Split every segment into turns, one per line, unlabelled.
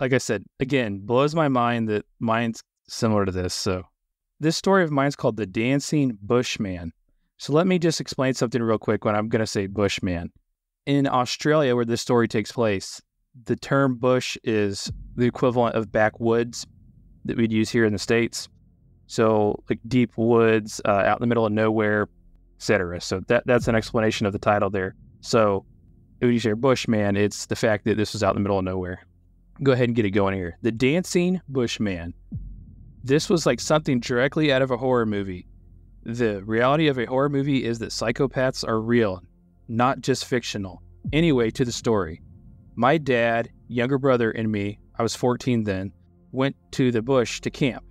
Like I said, again, blows my mind that mine's similar to this. So this story of mine's called The Dancing Bushman. So let me just explain something real quick when I'm going to say Bushman. In Australia, where this story takes place, the term bush is the equivalent of backwoods that we'd use here in the States. So like deep woods, out in the middle of nowhere, etc. So that's an explanation of the title there. So when you say Bushman, it's the fact that this was out in the middle of nowhere. Go ahead and get it going here. The Dancing Bushman. This was like something directly out of a horror movie. The reality of a horror movie is that psychopaths are real, not just fictional. Anyway, to the story. My dad, younger brother, and me, I was 14 then, went to the bush to camp.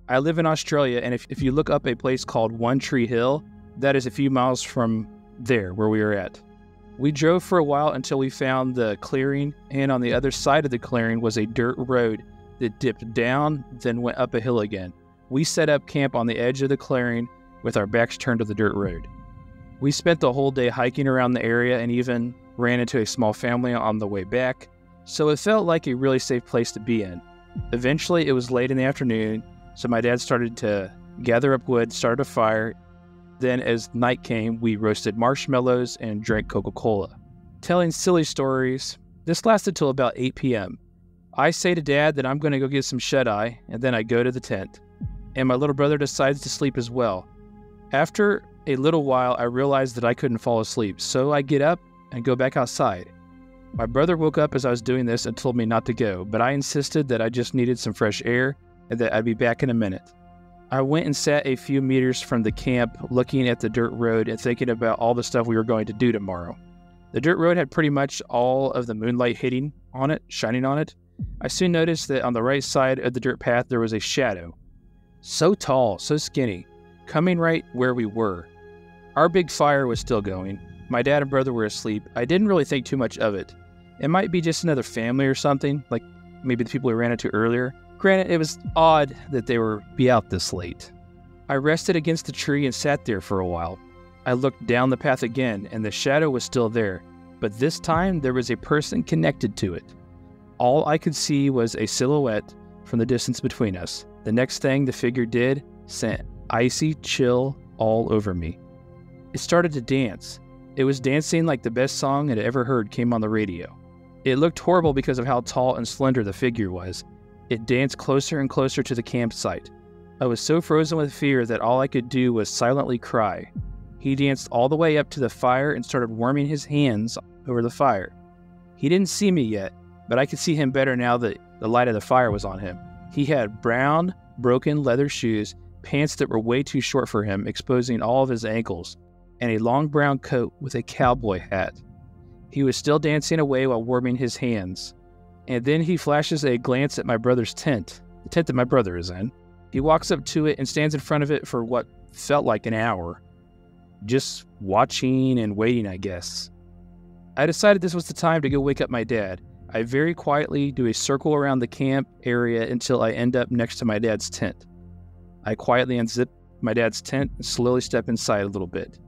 I live in Australia, and if you look up a place called One Tree Hill, that is a few miles from there where we were at. We drove for a while until we found the clearing, and on the other side of the clearing was a dirt road that dipped down, then went up a hill again. We set up camp on the edge of the clearing with our backs turned to the dirt road. We spent the whole day hiking around the area and even ran into a small family on the way back, so it felt like a really safe place to be in. Eventually, it was late in the afternoon, so my dad started to gather up wood, started a fire. Then as night came, we roasted marshmallows and drank Coca-Cola. Telling silly stories. This lasted till about 8 p.m. I say to Dad that I'm going to go get some shut-eye, and then I go to the tent. And my little brother decides to sleep as well. After a little while, I realized that I couldn't fall asleep, so I get up and go back outside. My brother woke up as I was doing this and told me not to go, but I insisted that I just needed some fresh air and that I'd be back in a minute. I went and sat a few meters from the camp, looking at the dirt road and thinking about all the stuff we were going to do tomorrow. The dirt road had pretty much all of the moonlight hitting on it, shining on it. I soon noticed that on the right side of the dirt path there was a shadow. So tall, so skinny, coming right where we were. Our big fire was still going. My dad and brother were asleep. I didn't really think too much of it. It might be just another family or something, like maybe the people we ran into earlier. Granted, it was odd that they would be out this late. I rested against the tree and sat there for a while. I looked down the path again, and the shadow was still there, but this time there was a person connected to it. All I could see was a silhouette from the distance between us. The next thing the figure did sent icy chill all over me. It started to dance. It was dancing like the best song I'd ever heard came on the radio. It looked horrible because of how tall and slender the figure was. It danced closer and closer to the campsite. I was so frozen with fear that all I could do was silently cry. He danced all the way up to the fire and started warming his hands over the fire. He didn't see me yet, but I could see him better now that the light of the fire was on him. He had brown, broken leather shoes, pants that were way too short for him, exposing all of his ankles, and a long brown coat with a cowboy hat. He was still dancing away while warming his hands. And then he flashes a glance at my brother's tent, the tent that my brother is in. He walks up to it and stands in front of it for what felt like an hour, just watching and waiting, I guess. I decided this was the time to go wake up my dad. I very quietly do a circle around the camp area until I end up next to my dad's tent. I quietly unzip my dad's tent and slowly step inside a little bit.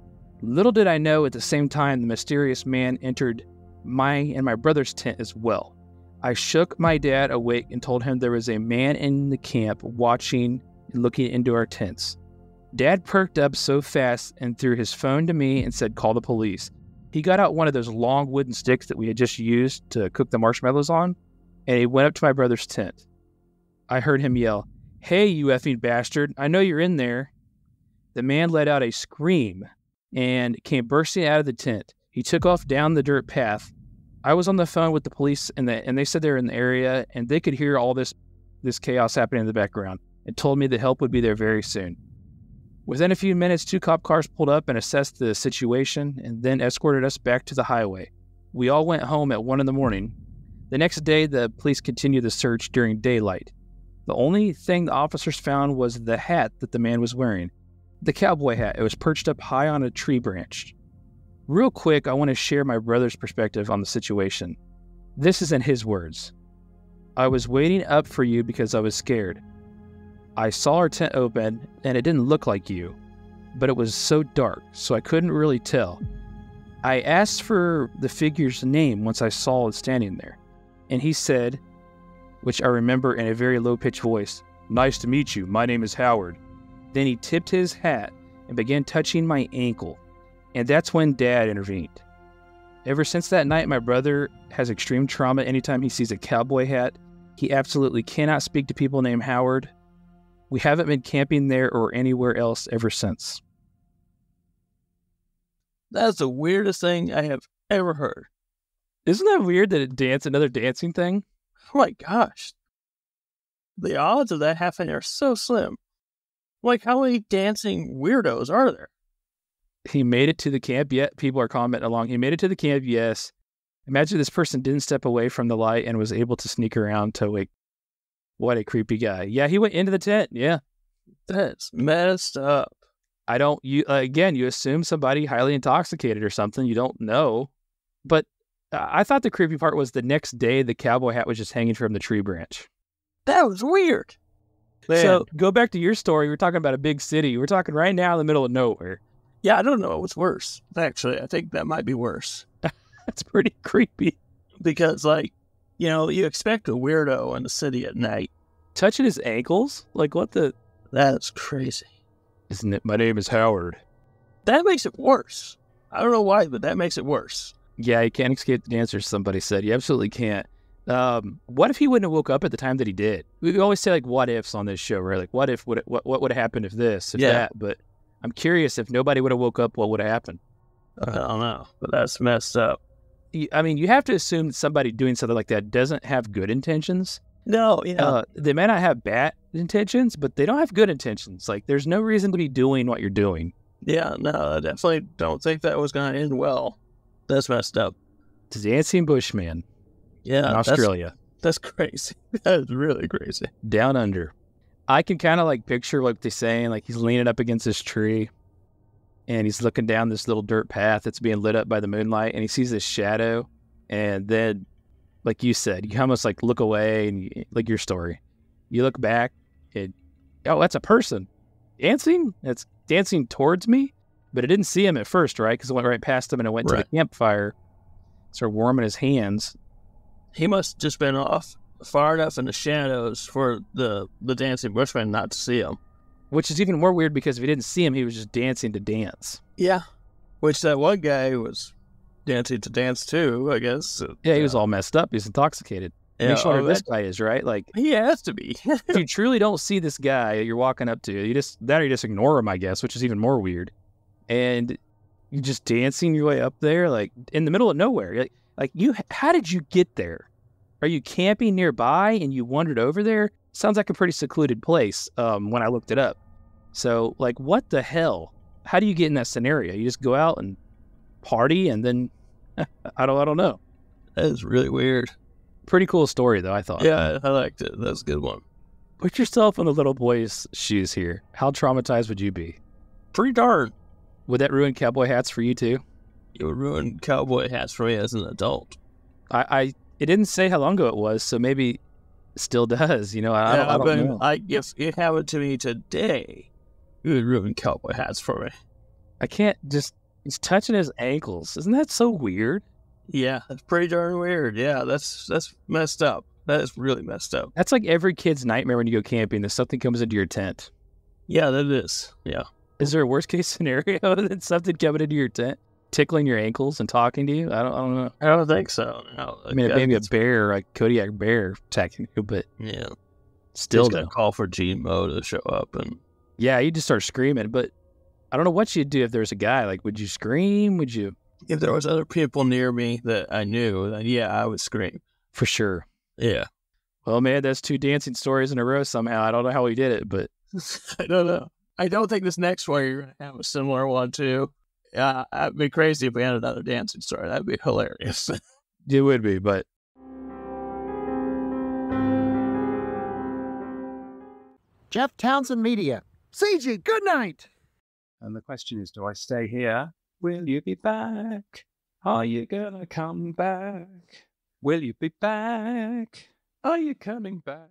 Little did I know at the same time the mysterious man entered my and my brother's tent as well. I shook my dad awake and told him there was a man in the camp watching and looking into our tents. Dad perked up so fast and threw his phone to me and said, "Call the police." He got out one of those long wooden sticks that we had just used to cook the marshmallows on, and he went up to my brother's tent. I heard him yell, "Hey, you effing bastard, I know you're in there." The man let out a scream and came bursting out of the tent. He took off down the dirt path. I was on the phone with the police, and they said they were in the area, and they could hear all this chaos happening in the background, and told me that help would be there very soon. Within a few minutes, 2 cop cars pulled up and assessed the situation, and then escorted us back to the highway. We all went home at 1 a.m. The next day, the police continued the search during daylight. The only thing the officers found was the hat that the man was wearing. The cowboy hat. It was perched up high on a tree branch. Real quick, I want to share my brother's perspective on the situation. This is in his words. "I was waiting up for you because I was scared. I saw our tent open, and it didn't look like you, but it was so dark, so I couldn't really tell. I asked for the figure's name once I saw it standing there, and he said, which I remember in a very low-pitched voice. "Nice to meet you. My name is Howard." Then he tipped his hat and began touching my ankle. And that's when Dad intervened. Ever since that night, my brother has extreme trauma anytime he sees a cowboy hat. He absolutely cannot speak to people named Howard. We haven't been camping there or anywhere else ever since.
That's the weirdest thing I have ever heard.
Isn't that weird that another dancing thing?
Oh my gosh. The odds of that happening are so slim. Like, how many dancing weirdos are there?
He made it to the camp, yet people are commenting along. He made it to the camp, yes. Imagine this person didn't step away from the light and was able to sneak around to like, what a creepy guy. Yeah, he went into the tent. Yeah.
That's messed up.
You assume somebody highly intoxicated or something. You don't know. But I thought the creepy part was the next day the cowboy hat was just hanging from the tree branch.
That was weird. Man.
So go back to your story. We're talking about a big city. We're talking right now in the middle of nowhere.
Yeah, I don't know what's worse. Actually, I think that might be worse.
That's pretty creepy.
Because, you expect a weirdo in the city at night.
Touching his ankles? Like, what the?
That's crazy.
Isn't it? My name is Howard.
That makes it worse. I don't know why, but that makes it worse.
Yeah, you can't escape the dancers, somebody said. You absolutely can't. What if he wouldn't have woke up at the time that he did? We always say, like, what ifs on this show, right? Like, what would have happened if this, if that? But I'm curious, if nobody would have woke up, what would have happened?
I don't know, but that's messed up.
I mean, you have to assume that somebody doing something like that doesn't have good intentions.
No, yeah.
They may not have bad intentions, but they don't have good intentions. Like, there's no reason to be doing what you're doing.
Yeah, no, I definitely don't think that was going to end well. That's messed up.
It's a dancing bushman.
Yeah.
In Australia.
That's crazy. That is really crazy.
Down under. I can kind of like picture what they're saying. Like, he's leaning up against this tree and he's looking down this little dirt path that's being lit up by the moonlight, and he sees this shadow. And then, like you said, you almost like look away and like your story. You look back and, oh, that's a person dancing. It's dancing towards me, but I didn't see him at first, right? Because I went right past him and I went to the campfire, started warming his hands.
He must have just been off far enough in the shadows for the dancing bushman not to see him.
Which is even more weird because if he didn't see him, he was just dancing to dance.
Yeah. Which that one guy was dancing to dance too, I guess.
Yeah, he was all messed up. He's intoxicated.
Yeah,
Make sure this guy is, right? Like,
he has to be.
If you truly don't see this guy you're walking up to, you just ignore him, I guess, which is even more weird. And you're just dancing your way up there, like in the middle of nowhere. How did you get there? Are you camping nearby and you wandered over there? Sounds like a pretty secluded place when I looked it up. So, like, what the hell? How do you get in that scenario? You just go out and party and then, I don't know.
That is really weird.
Pretty cool story, though, I thought.
Yeah, I liked it. That's a good one.
Put yourself in the little boy's shoes here. How traumatized would you be?
Pretty darn.
Would that ruin cowboy hats for you, too?
It would ruin cowboy hats for me as an adult.
It didn't say how long ago it was, so maybe it still does. I don't know.
If it happened to me today, it would ruin cowboy hats for me.
I can't he's touching his ankles. Isn't that so weird?
Yeah, that's pretty darn weird. Yeah, that's messed up. That is really messed up.
That's like every kid's nightmare when you go camping, that something comes into your tent.
Yeah, that is. Yeah.
Is there a worst case scenario than something coming into your tent, tickling your ankles and talking to you? I don't know.
I don't think so. No.
I mean, maybe a bear, like Kodiak bear attacking you, but
yeah,
still
gonna call for GMO to show up, and
yeah, you just start screaming. But I don't know what you'd do if there was a guy. Like, would you scream? Would you?
If there was other people near me that I knew, then yeah, I would scream.
For sure.
Yeah.
Well, man, that's 2 dancing stories in a row somehow. I don't know how we did it, but...
I don't know. I don't think this next one you're going to have a similar one, too. I'd be crazy if we had another dancing story. That'd be hilarious.
It would be, but...
Jeff Townsend Media. CG, good night.
And the question is, do I stay here? Will you be back? Are you gonna come back? Will you be back? Are you coming back?